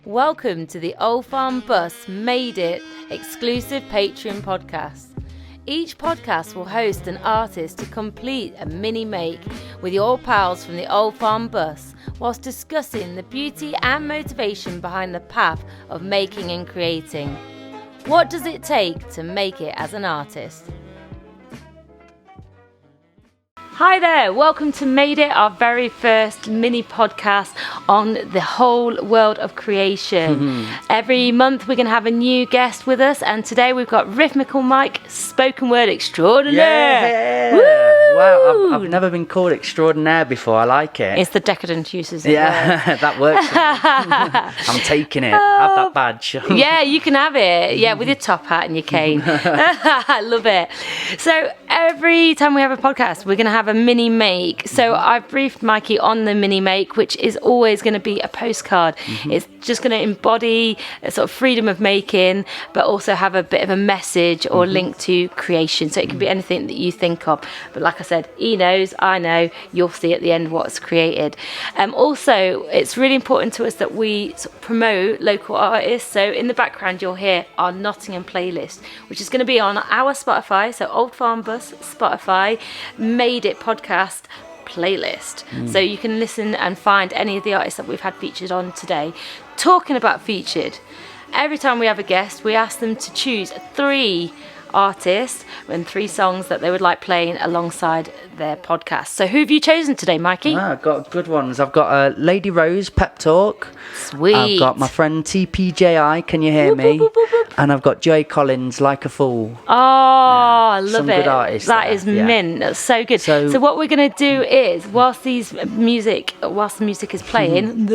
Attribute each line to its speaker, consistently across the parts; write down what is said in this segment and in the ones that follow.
Speaker 1: Welcome to the Old Farm Bus Made It exclusive Patreon podcast. Each podcast will host an artist to complete a mini make with your pals from the Old Farm Bus, whilst discussing the beauty and motivation behind the path of making and creating. What does it take to make it as an artist? Hi there, welcome to Made It, our very first mini podcast on the whole world of creation. Every month we're going to have a new guest with us, and today we've got Rhythmical Mike, spoken word extraordinaire.
Speaker 2: Yeah!
Speaker 1: Woo!
Speaker 2: Wow, I've never been called extraordinaire before. I like it.
Speaker 1: It's the decadent uses of
Speaker 2: yeah, that works. I'm taking it. Have that badge.
Speaker 1: Yeah, you can have it. Yeah, with your top hat and your cane. I love it. So every time we have a podcast, we're going to have a mini make. So I've briefed Mikey on the mini make, which is always going to be a postcard. It's just going to embody a sort of freedom of making, but also have a bit of a message or link to creation. So it can be anything that you think of. But like I said, he knows, I know, you'll see at the end what's created. Also, it's really important to us that we sort of promote local artists. So in the background, you'll hear our Nottingham playlist, which is going to be on our Spotify. So Old Farm Bus, Spotify, Made It podcast playlist. So you can listen and find any of the artists that we've had featured on today. Talking about featured, every time we have a guest, we ask them to choose 3 artists and 3 songs that they would like playing alongside their podcast. So who have you chosen today, Mikey?
Speaker 2: I've got good ones. I've got Lady Rose, Pep Talk.
Speaker 1: Sweet.
Speaker 2: I've got my friend TPJI, Can You Hear Me?
Speaker 1: Whoop, whoop, whoop, whoop.
Speaker 2: And I've got Joy Collins, Like a Fool.
Speaker 1: Oh, I love
Speaker 2: some
Speaker 1: it.
Speaker 2: good artists
Speaker 1: That
Speaker 2: there,
Speaker 1: is
Speaker 2: yeah.
Speaker 1: mint. That's so good. So what we're going to do is, whilst the music is playing,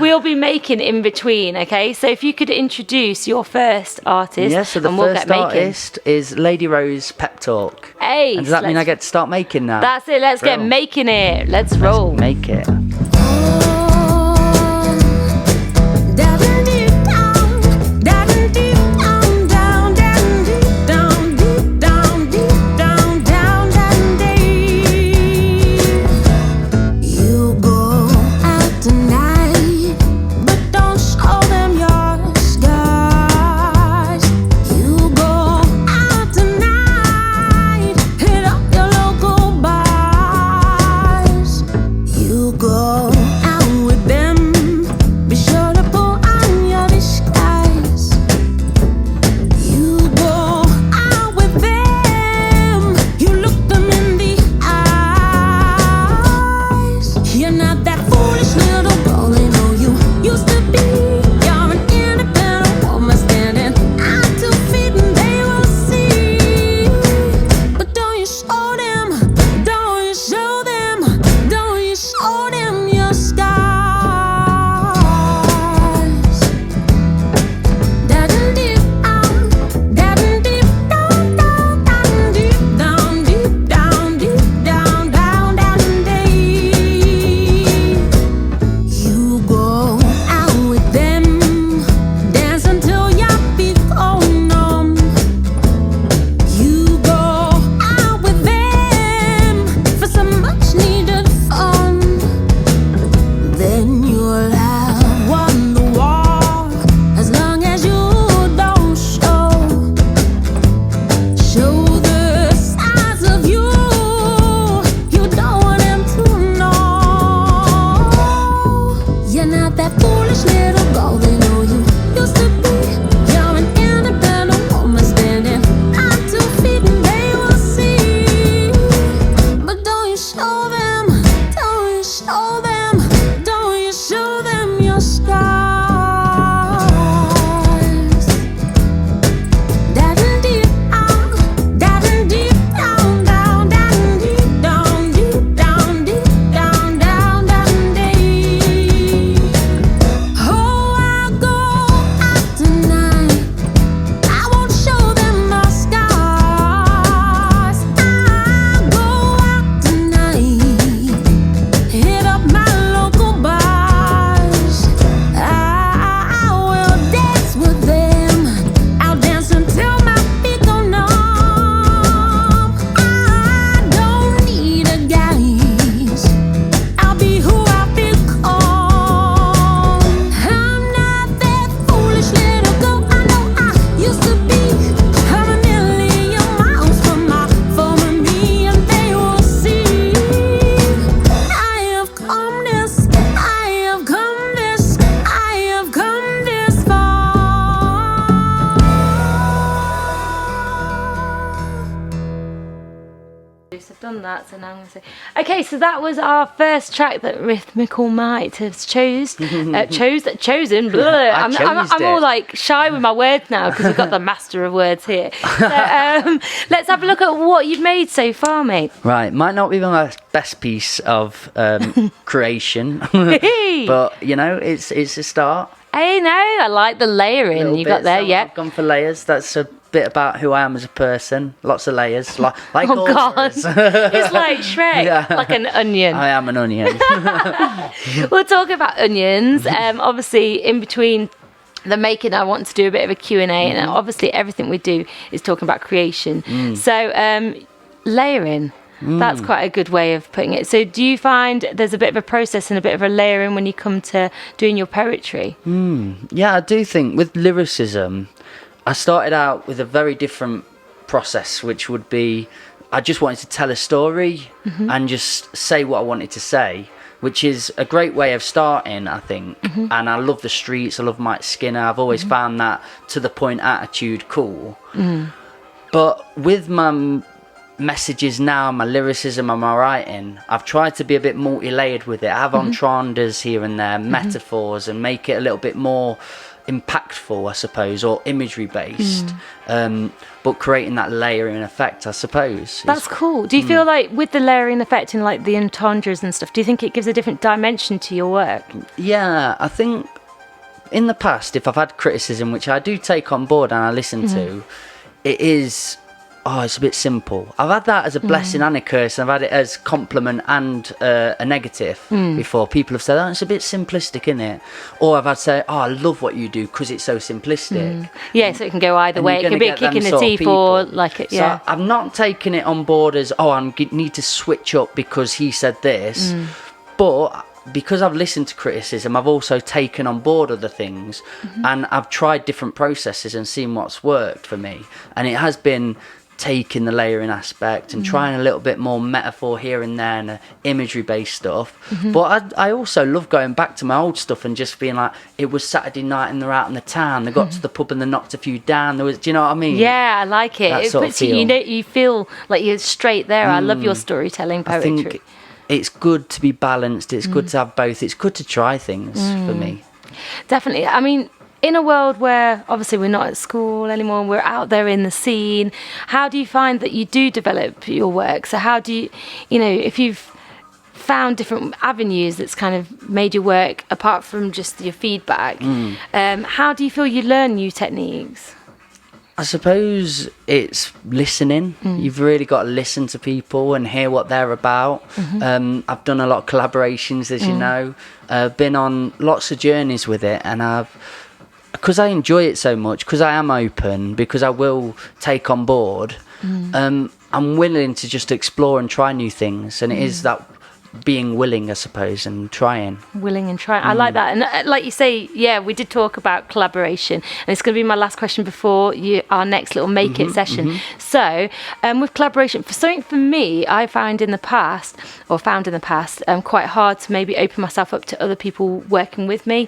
Speaker 1: we'll be making in between, okay? So if you could introduce your first artist,
Speaker 2: Yeah, so the
Speaker 1: and we'll
Speaker 2: first
Speaker 1: get making.
Speaker 2: artist is Lady Rose, Pep Talk.
Speaker 1: Hey,
Speaker 2: And does that mean I get to start making now?
Speaker 1: That's it. Let's get
Speaker 2: Brilliant.
Speaker 1: making it. Let's roll.
Speaker 2: Make it.
Speaker 3: Oh
Speaker 1: I've done that, so now I'm going to say... Okay, so that was our first track that Rhythmical Might has chosen. Blah. I'm all like shy with my words now because we've got the master of words here. So let's have a look at what you've made so far, mate.
Speaker 2: Right, might not be my best piece of creation, but you know, it's a start.
Speaker 1: Hey, no, I like the layering you got there. Yeah,
Speaker 2: I've gone for layers. That's a bit about who I am as a person. Lots of layers, like
Speaker 1: oh God,
Speaker 2: authors.
Speaker 1: it's like Shrek,
Speaker 2: Yeah.
Speaker 1: like an onion.
Speaker 2: I am an onion.
Speaker 1: We'll talk about onions. Obviously, in between the making, I want to do a bit of a Q&A, and obviously everything we do is talking about creation. So layering. That's quite a good way of putting it. So do you find there's a bit of a process and a bit of a layering when you come to doing your poetry?
Speaker 2: Yeah, I do think with lyricism, I started out with a very different process, which would be I just wanted to tell a story and just say what I wanted to say, which is a great way of starting, I think. And I love the streets, I love Mike Skinner. I've always found that to the point attitude cool. But with my messages now, my lyricism and my writing, I've tried to be a bit multi-layered with it. I have entendres here and there, metaphors, and make it a little bit more impactful, I suppose, or imagery based, but creating that layering effect, I suppose.
Speaker 1: That's cool. Do you feel like with the layering effect and like the entendres and stuff, do you think it gives a different dimension to your work?
Speaker 2: Yeah, I think in the past, if I've had criticism, which I do take on board and I listen to, it is... it's a bit simple. I've had that as a blessing and a curse, and I've had it as compliment and a negative before. People have said, it's a bit simplistic, isn't it? Or I've had to say, I love what you do because it's so simplistic.
Speaker 1: Yeah, so it can go either way. It can be a kick in the teeth or like it, yeah.
Speaker 2: So I'm not taking it on board as, I need to switch up because he said this. But because I've listened to criticism, I've also taken on board other things, and I've tried different processes and seen what's worked for me. And it has been taking the layering aspect and trying a little bit more metaphor here and there and imagery based stuff. But I also love going back to my old stuff and just being like, it was Saturday night and they're out in the town, they got to the pub and they knocked a few down. Do you know what I mean?
Speaker 1: Yeah, I like it.
Speaker 2: That
Speaker 1: It
Speaker 2: sort of
Speaker 1: puts you, you feel like you're straight there. I love your storytelling poetry.
Speaker 2: I think it's good to be balanced, it's good to have both, it's good to try things for me.
Speaker 1: Definitely. I mean, in a world where obviously we're not at school anymore, we're out there in the scene, how do you find that you do develop your work? So how do you, if you've found different avenues that's kind of made your work apart from just your feedback, how do you feel you learn new techniques?
Speaker 2: I suppose it's listening. You've really got to listen to people and hear what they're about. I've done a lot of collaborations, as you know, been on lots of journeys with it, and because I enjoy it so much, because I am open, because I will take on board, I'm willing to just explore and try new things. And it is that being willing, I suppose, and trying. Willing and trying.
Speaker 1: I like that. And like you say, yeah, we did talk about collaboration. And it's going to be my last question before our next little Make It session. So with collaboration, for me, I found in the past, quite hard to maybe open myself up to other people working with me.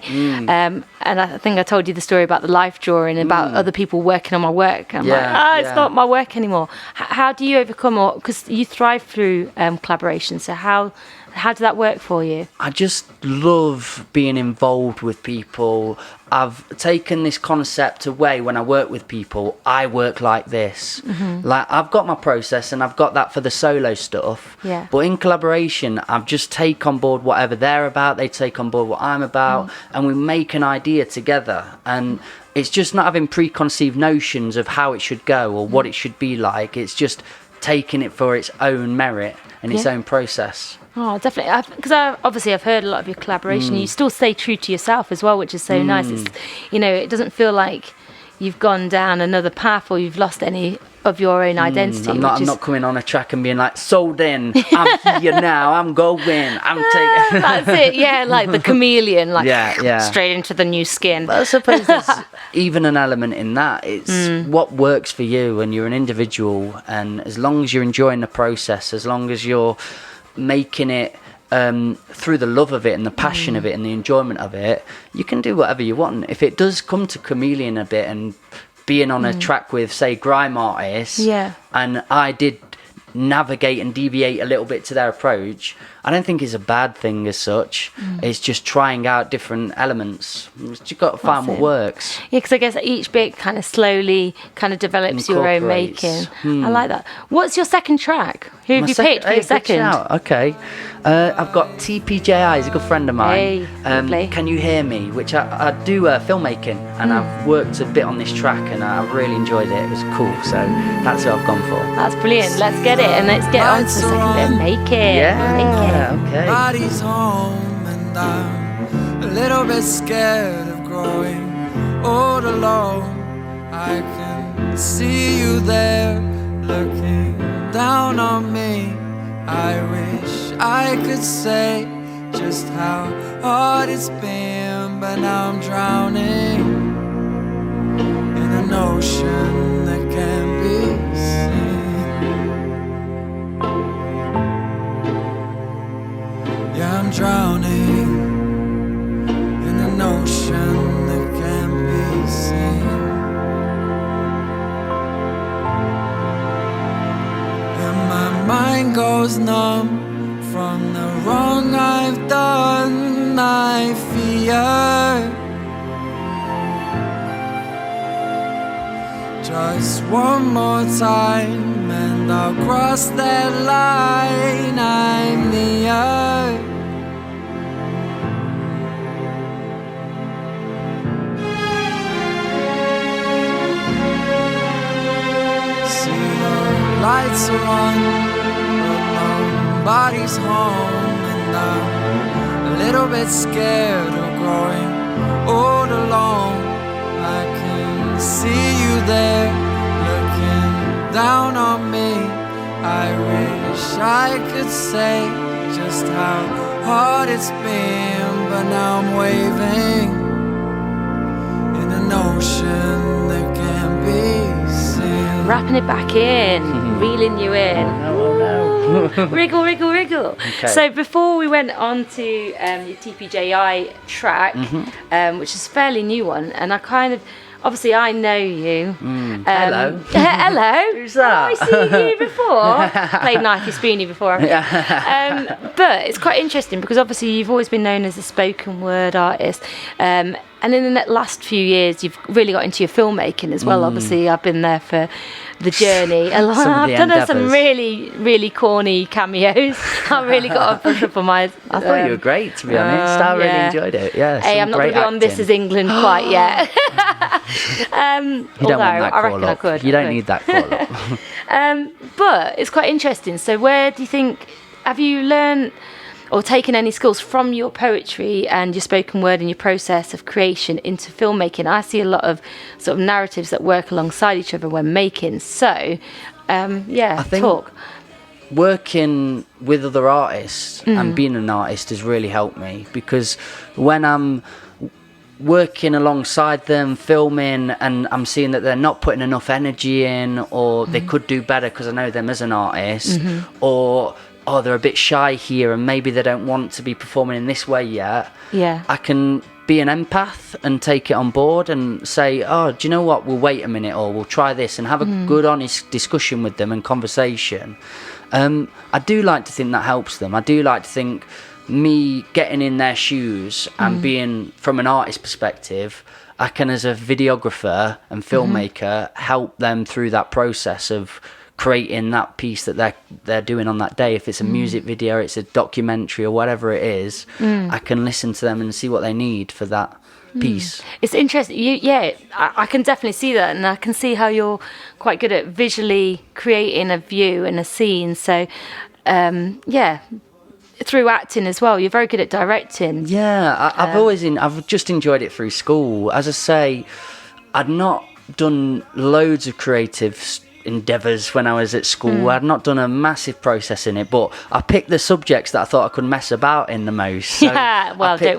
Speaker 1: And I think I told you the story about the life drawing, about other people working on my work. I'm it's not my work anymore. How do you overcome, because you thrive through collaboration, so how did that work for you?
Speaker 2: I just love being involved with people. I've taken this concept away when I work with people. I work like this. Like, I've got my process and I've got that for the solo stuff.
Speaker 1: Yeah.
Speaker 2: But in collaboration, I've just take on board whatever they're about. They take on board what I'm about, and we make an idea together. And it's just not having preconceived notions of how it should go or what it should be like. It's just taking it for its own merit and its own process.
Speaker 1: Oh, definitely. Because I've heard a lot of your collaboration. You still stay true to yourself as well, which is so nice. It's, it doesn't feel like you've gone down another path or you've lost any of your own identity.
Speaker 2: I'm not coming on a track and being like, sold in, I'm here now, I'm going, I'm taking.
Speaker 1: That's it, yeah, like the chameleon, like
Speaker 2: yeah.
Speaker 1: straight into the new skin.
Speaker 2: But I suppose there's even an element in that. It's what works for you, and you're an individual, and as long as you're enjoying the process, as long as you're making it through the love of it and the passion of it and the enjoyment of it, you can do whatever you want. If it does come to chameleon a bit and being on a track with, say, grime artists, and I did navigate and deviate a little bit to their approach, I don't think it's a bad thing as such. It's just trying out different elements. You've got to find what works.
Speaker 1: Yeah, because I guess each bit kind of slowly kind of develops your own making. I like that. What's your second track? Who have you picked for your second?
Speaker 2: Okay. I've got TPJI, he's a good friend of mine.
Speaker 1: Lovely.
Speaker 2: Can You Hear Me? Which I do filmmaking, and I've worked a bit on this track, and I really enjoyed it. It was cool, so that's what I've gone for.
Speaker 1: That's brilliant. Let's get it, and let's get on to the second bit. Make it.
Speaker 2: Yeah,
Speaker 1: Make it.
Speaker 2: okay.
Speaker 3: Body's home and I'm a little bit scared of growing old alone. I can see you there looking down on me. I wish I could say just how hard it's been, but now I'm drowning in an ocean that can't be seen. Yeah, I'm drowning in an ocean that can't be seen. And my mind goes numb from the wrong I've done. I fear just one more time and I'll cross that line. I'm near. See the lights are on, but nobody's home, and I'm a little bit scared of growing old alone. I can see you there looking down on me. I wish I could say just how hard it's been, but now I'm waving in an ocean that can't be seen.
Speaker 1: Wrapping it back in, reeling you in.
Speaker 2: Oh, no.
Speaker 1: Wriggle, wriggle, wriggle.
Speaker 2: Okay.
Speaker 1: So before we went on to your TPJI track, which is a fairly new one, and I kind of, obviously I know you.
Speaker 2: Hello.
Speaker 1: Hello.
Speaker 2: Who's that?
Speaker 1: Oh, I've seen you before. Played Nike Spoony before. But it's quite interesting because obviously you've always been known as a spoken word artist. And in the last few years, you've really got into your filmmaking as well. Obviously, I've been there for the journey. I've done some really, really corny cameos. I really got to brush up on my.
Speaker 2: I thought you were great, to be honest. I really enjoyed it. Yeah.
Speaker 1: Hey, I'm not going to be on This Is England quite yet.
Speaker 2: You don't want that
Speaker 1: I reckon
Speaker 2: call
Speaker 1: I
Speaker 2: up.
Speaker 1: could.
Speaker 2: You don't need that call up.
Speaker 1: But it's quite interesting. So, where do you think have you learned or taken any skills from your poetry and your spoken word and your process of creation into filmmaking? I see a lot of sort of narratives that work alongside each other when making. So, I think talk.
Speaker 2: Working with other artists and being an artist has really helped me, because when I'm working alongside them, filming, and I'm seeing that they're not putting enough energy in, or they could do better because I know them as an artist, or they're a bit shy here and maybe they don't want to be performing in this way yet. Yeah, I can be an empath and take it on board and say, oh, do you know what, we'll wait a minute, or we'll try this, and have a good honest discussion with them and conversation. I do like to think that helps them. I do like to think me getting in their shoes and being from an artist perspective, I can, as a videographer and filmmaker, help them through that process of creating that piece that they're doing on that day. If it's a music video, it's a documentary, or whatever it is, I can listen to them and see what they need for that piece. It's
Speaker 1: interesting. I can definitely see that, and I can see how you're quite good at visually creating a view and a scene. So through acting as well, you're very good at directing.
Speaker 2: I've just enjoyed it through school. As I say, I'd not done loads of creative endeavours when I was at school. I'd not done a massive process in it, but I picked the subjects that I thought I could mess about in the most. So
Speaker 1: don't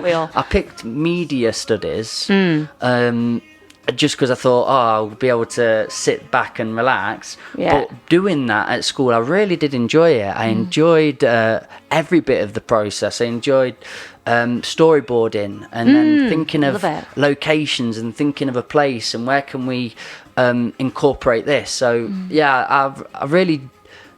Speaker 1: we all?
Speaker 2: I picked media studies, just because I thought, I'll be able to sit back and relax. But doing that at school, I really did enjoy it. I enjoyed every bit of the process. I enjoyed storyboarding, and then thinking of locations and thinking of a place and where can we incorporate this. So I really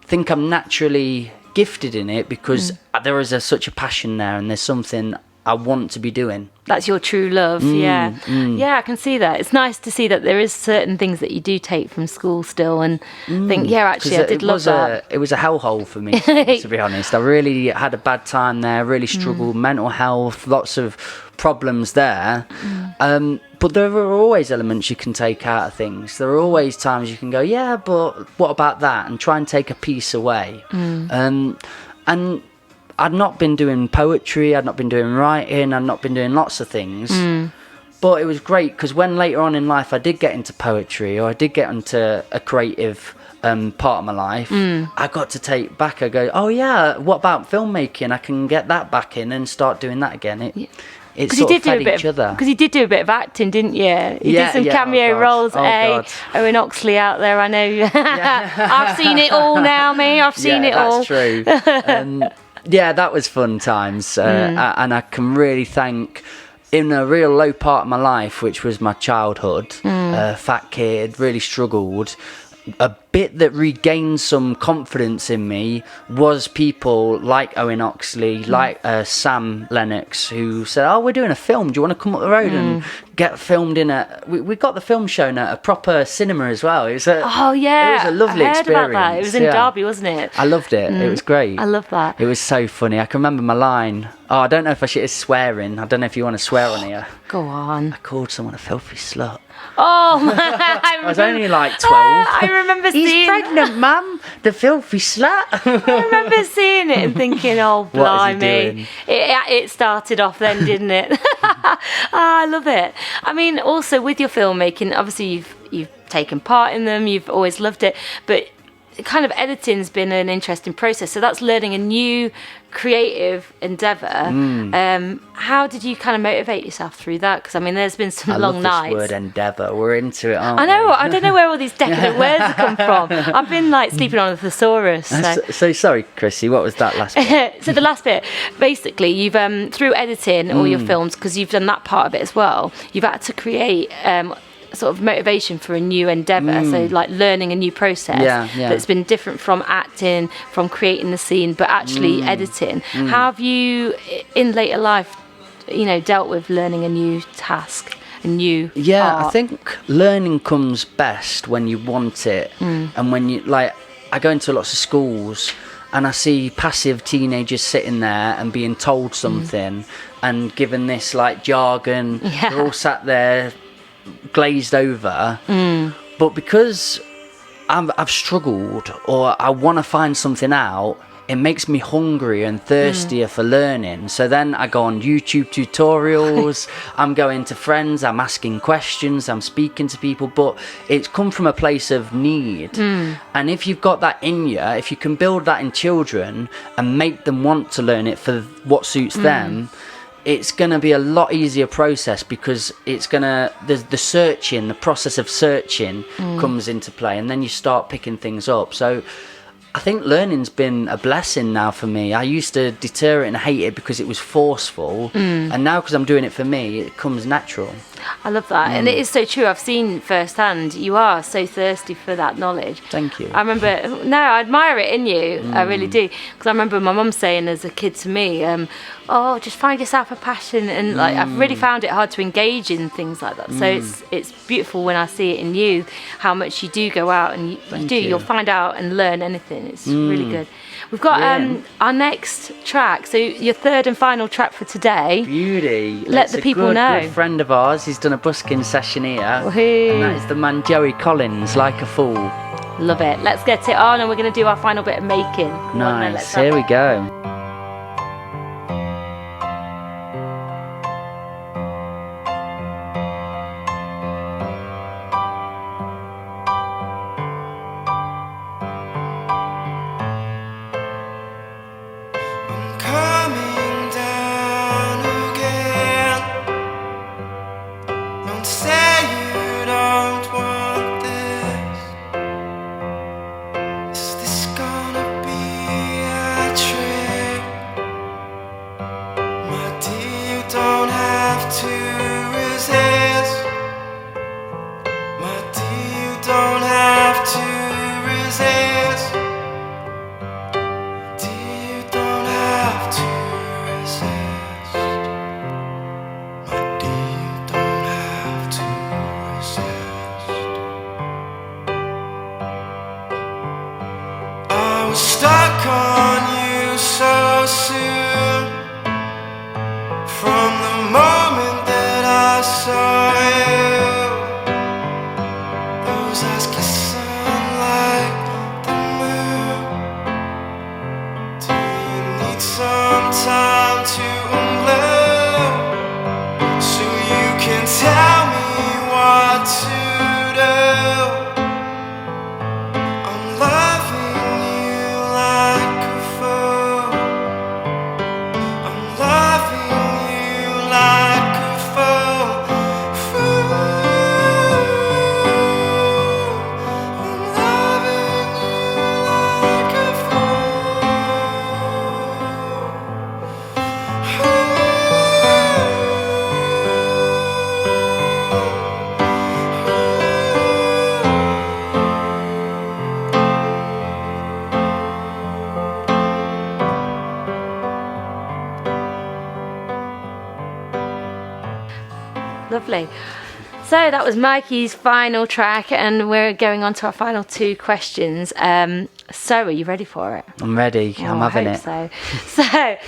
Speaker 2: think I'm naturally gifted in it because there is such a passion there, and there's something I want to be doing.
Speaker 1: That's your true love. Yeah, I can see that. It's nice to see that there is certain things that you do take from school still, and think, actually, I did love that.
Speaker 2: It was a hellhole for me, to be honest. I really had a bad time there. Really struggled, mental health, lots of problems there. But there are always elements you can take out of things. There are always times you can go, yeah, but what about that? And try and take a piece away. And I'd not been doing poetry, I'd not been doing writing, I'd not been doing lots of things. But it was great because when later on in life I did get into poetry, or I did get into a creative part of my life, I got to take back. I go, oh yeah, what about filmmaking? I can get that back in and start doing that again. It sort of fed each other.
Speaker 1: Because you did do a bit of acting, didn't you? You did some cameo roles. Owen Oxley out there, I know. I've seen it all now, me. I've seen it all.
Speaker 2: That's true. Yeah, that was fun times, and I can really thank, in a real low part of my life, which was my childhood, fat kid, really struggled. A bit that regained some confidence in me was people like Owen Oxley, like Sam Lennox, who said, oh, we're doing a film, do you want to come up the road and get filmed in we got the film shown at a proper cinema as well. It was a lovely experience.
Speaker 1: About that. It was in Derby, wasn't it?
Speaker 2: I loved it. It was great.
Speaker 1: I love that.
Speaker 2: It was so funny. I can remember my line. Oh, I don't know if I should. It's swearing. I don't know if you want to swear on here.
Speaker 1: Go on.
Speaker 2: I called someone a filthy slut.
Speaker 1: Oh,
Speaker 2: I was only like 12.
Speaker 1: I remember seeing.
Speaker 2: He's pregnant, Mum. The filthy slut.
Speaker 1: I remember seeing it and thinking, oh, blimey. It started off then, didn't it? I love it. I mean, also with your filmmaking, obviously you've taken part in them. You've always loved it, but kind of editing's been an interesting process. So that's learning a new creative endeavour. How did you kind of motivate yourself through that? Because I mean, there's been some long nights.
Speaker 2: Word endeavour. We're into it, aren't
Speaker 1: I know.
Speaker 2: we?
Speaker 1: I don't know where all these decadent words have come from. I've been like sleeping on a thesaurus.
Speaker 2: So sorry, Chrissy. What was that last bit?
Speaker 1: So the last bit, basically, you've through editing all your films, because you've done that part of it as well. You've had to create sort of motivation for a new endeavour, so like learning a new process that's been different from acting, from creating the scene, but actually editing. How have you in later life dealt with learning a new task, a new art?
Speaker 2: I think learning comes best when you want it, and when you I go into lots of schools and I see passive teenagers sitting there and being told something and given this like jargon. They're all sat there glazed over, but because I've struggled, or I want to find something out, it makes me hungrier and thirstier for learning. So then I go on YouTube tutorials, I'm going to friends, I'm asking questions, I'm speaking to people, but it's come from a place of need. And if you've got that in you, if you can build that in children and make them want to learn it for what suits them, it's going to be a lot easier process, because the process of searching comes into play, and then you start picking things up. So I think learning's been a blessing now for me. I used to deter it and hate it because it was forceful, and now because I'm doing it for me, it comes natural.
Speaker 1: I love that, and it is so true. I've seen firsthand, you are so thirsty for that knowledge.
Speaker 2: Thank you.
Speaker 1: I remember, I admire it in you, I really do, because I remember my mum saying as a kid to me, just find yourself a passion, and I've really found it hard to engage in things like that. So it's beautiful when I see it in you, how much you do go out and you'll find out and learn anything. It's really good. We've got our next track, so your third and final track for today.
Speaker 2: Beauty.
Speaker 1: Let the people know.
Speaker 2: Good friend of ours, he's done a busking session here.
Speaker 1: Woohoo.
Speaker 2: And that is the man Joey Collins, Like a Fool.
Speaker 1: Love it. Let's get it on, and we're going to do our final bit of making.
Speaker 2: Nice. Here we go.
Speaker 1: Lovely. So that was Mikey's final track, and we're going on to our final 2 questions. So are you ready for it?
Speaker 2: I'm ready. I'm having it.
Speaker 1: So,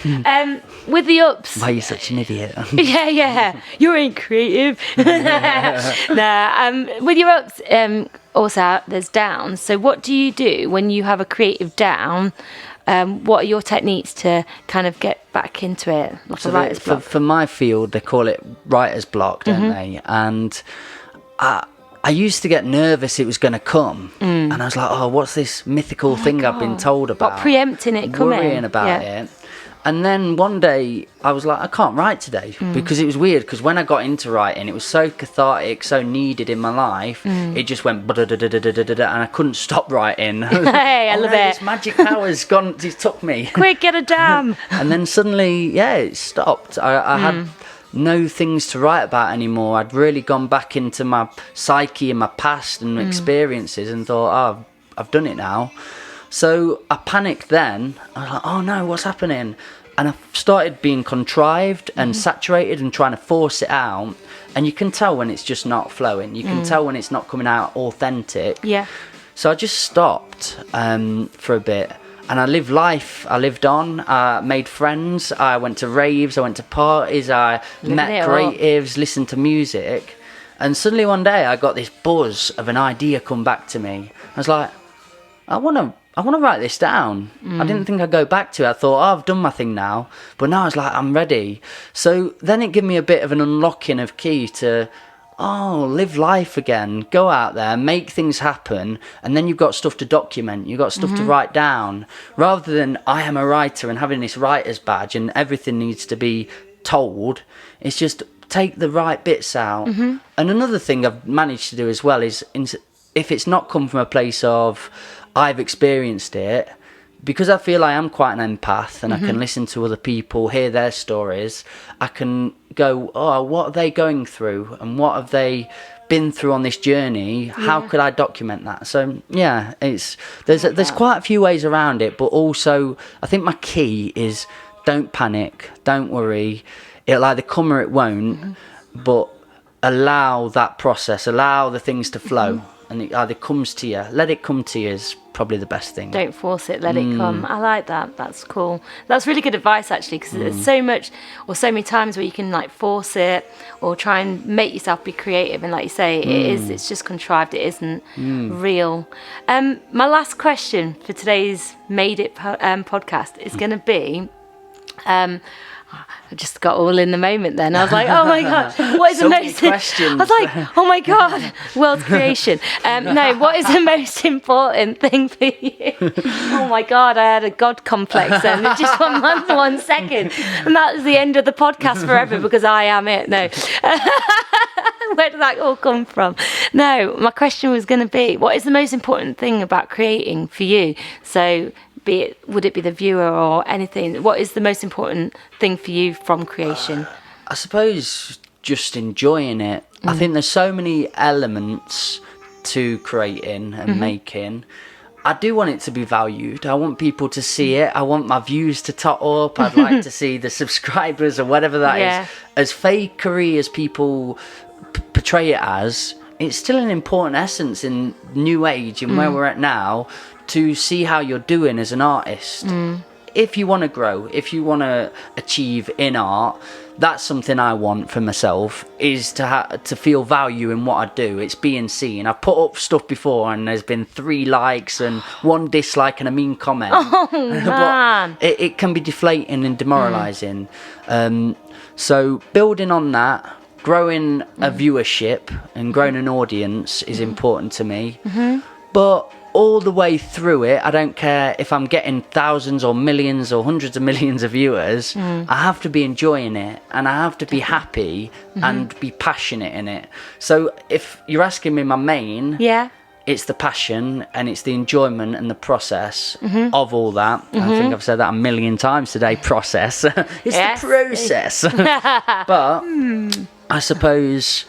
Speaker 1: with the ups.
Speaker 2: Why are you such an idiot?
Speaker 1: Yeah. You ain't creative. With your ups, also there's downs. So what do you do when you have a creative down? What are your techniques to kind of get back into it? Like a writer's block?
Speaker 2: For my field, they call it writer's block, don't they? And I used to get nervous it was going to come. And I was like, oh, what's this mythical thing I've been told about?
Speaker 1: But preempting it coming.
Speaker 2: Worrying about it. And then one day I was like, I can't write today, because it was weird, because when I got into writing, it was so cathartic, so needed in my life. It just went and I couldn't stop writing.
Speaker 1: Hey, I love it.
Speaker 2: This magic power's gone, it took me.
Speaker 1: Quick, get a jam.
Speaker 2: And then suddenly, it stopped. I had no things to write about anymore. I'd really gone back into my psyche and my past and experiences and thought, oh, I've done it now. So I panicked then. I was like, oh no, what's happening? And I started being contrived and saturated and trying to force it out. And you can tell when it's just not flowing. You can tell when it's not coming out authentic.
Speaker 1: Yeah.
Speaker 2: So I just stopped for a bit. And I lived life. I lived on. I made friends. I went to raves. I went to parties. I met creatives, listened to music. And suddenly one day I got this buzz of an idea come back to me. I was like, I want to write this down. I didn't think I'd go back to it. I thought, oh, I've done my thing now. But now I was like, I'm ready. So then it gave me a bit of an unlocking of key to, live life again. Go out there, make things happen. And then you've got stuff to document. You've got stuff to write down. Rather than I am a writer and having this writer's badge and everything needs to be told. It's just take the right bits out. And another thing I've managed to do as well is, if it's not come from a place of I've experienced it, because I feel I am quite an empath and I can listen to other people, hear their stories, I can go, oh, what are they going through and what have they been through on this journey? How could I document that? So there's quite a few ways around it, but also I think my key is don't panic, don't worry. It'll either come or it won't, but allow that process, allow the things to flow. And it either comes to you, let it come to you is probably the best thing.
Speaker 1: Don't force it, let it come. I like that. That's cool. That's really good advice, actually, because there's so much, or so many times where you can like force it or try and make yourself be creative. And like you say, it's just contrived. It isn't real. My last question for today's Made It podcast is going to be, I just got all in the moment then. I was like, oh my God, what is the most... I was like, oh my God, world's creation. No, what is the most important thing for you? Oh my God, I had a God complex then. It just went on for 1 second. And that was the end of the podcast forever because I am it. No. Where did that all come from? No, my question was going to be, what is the most important thing about creating for you? So... would it be the viewer or anything? What is the most important thing for you from creation?
Speaker 2: I suppose just enjoying it. I think there's so many elements to creating and making. I do want it to be valued. I want people to see it. I want my views to top up. I'd like to see the subscribers or whatever that is. As fakery as people portray it as, it's still an important essence in new age and where we're at now, to see how you're doing as an artist. If you want to grow, if you want to achieve in art, that's something I want for myself, is to feel value in what I do. It's being seen. I've put up stuff before and there's been 3 likes and 1 dislike and a mean comment.
Speaker 1: Oh man.
Speaker 2: But it can be deflating and demoralising. So building on that, growing a viewership and growing an audience is important to me. But all the way through it, I don't care if I'm getting thousands or millions or hundreds of millions of viewers. I have to be enjoying it and I have to be happy and be passionate in it. So if you're asking me my main, it's the passion and it's the enjoyment and the process of all that. I think I've said that a million times today, process. It's the process. But I suppose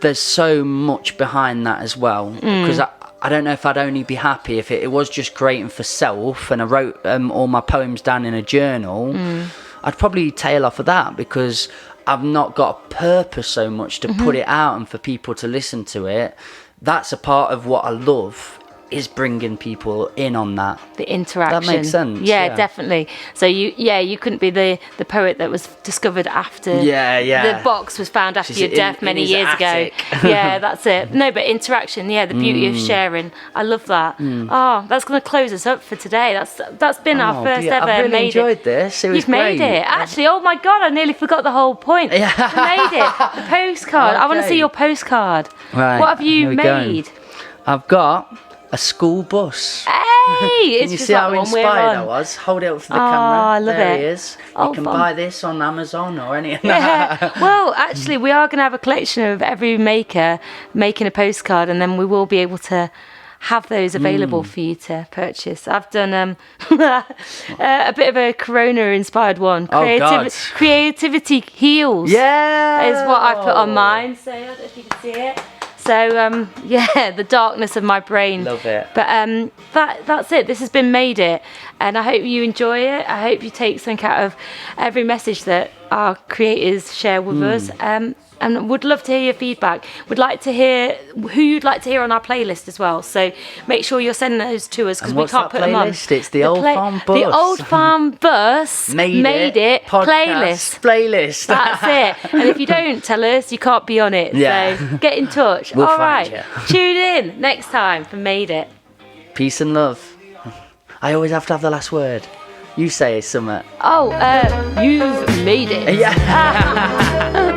Speaker 2: there's so much behind that as well, because I don't know if I'd only be happy if it was just creating for self and I wrote all my poems down in a journal. I'd probably tail off of that because I've not got a purpose so much to put it out and for people to listen to it. That's a part of what I love, is bringing people in on that.
Speaker 1: The interaction.
Speaker 2: That makes sense.
Speaker 1: Yeah, definitely. So you couldn't be the poet that was discovered after the box was found after you're deaf many years ago. Yeah, that's it. No, but interaction, the beauty of sharing. I love that. Oh, that's going to close us up for today. That's been our first ever
Speaker 2: I've really
Speaker 1: Made
Speaker 2: enjoyed
Speaker 1: It.
Speaker 2: this. It was
Speaker 1: You've made
Speaker 2: great.
Speaker 1: it. Actually, oh my God, I nearly forgot the whole point. You made it. The postcard. I want to
Speaker 2: Okay.
Speaker 1: see your postcard.
Speaker 2: Right,
Speaker 1: What have you
Speaker 2: here we go.
Speaker 1: made?
Speaker 2: I've got a school bus.
Speaker 1: Hey,
Speaker 2: Can
Speaker 1: it's
Speaker 2: you
Speaker 1: just
Speaker 2: see
Speaker 1: like
Speaker 2: how
Speaker 1: the one we're
Speaker 2: inspired I
Speaker 1: on.
Speaker 2: was? Hold it up for the
Speaker 1: Oh,
Speaker 2: camera.
Speaker 1: I love
Speaker 2: there
Speaker 1: it.
Speaker 2: he is.
Speaker 1: Oh,
Speaker 2: You can
Speaker 1: fun.
Speaker 2: buy this on Amazon or any.
Speaker 1: Yeah. Well, actually, we are going to have a collection of every maker making a postcard, and then we will be able to have those available for you to purchase. I've done a bit of a Corona-inspired one.
Speaker 2: Oh, God.
Speaker 1: Creativity heals.
Speaker 2: Yeah.
Speaker 1: Is what I put on mine. So I don't know if you can see it. So the darkness of my brain.
Speaker 2: Love it.
Speaker 1: But that's it. This has been Made It, and I hope you enjoy it. I hope you take something out of every message that our creators share with us. And would love to hear your feedback. Would like to hear who you'd like to hear on our playlist as well. So make sure you're sending those to us because we
Speaker 2: what's
Speaker 1: can't
Speaker 2: that
Speaker 1: put them on.
Speaker 2: playlist? It's the Old Farm Bus.
Speaker 1: The Old Farm Bus Made It
Speaker 2: podcast playlist.
Speaker 1: That's it. And if you don't tell us, you can't be on it.
Speaker 2: Yeah.
Speaker 1: So get in touch.
Speaker 2: We'll
Speaker 1: All
Speaker 2: find
Speaker 1: right.
Speaker 2: you.
Speaker 1: Tune in next time for Made It.
Speaker 2: Peace and love. I always have to have the last word. You say something.
Speaker 1: Oh, you've made it.
Speaker 2: Yeah.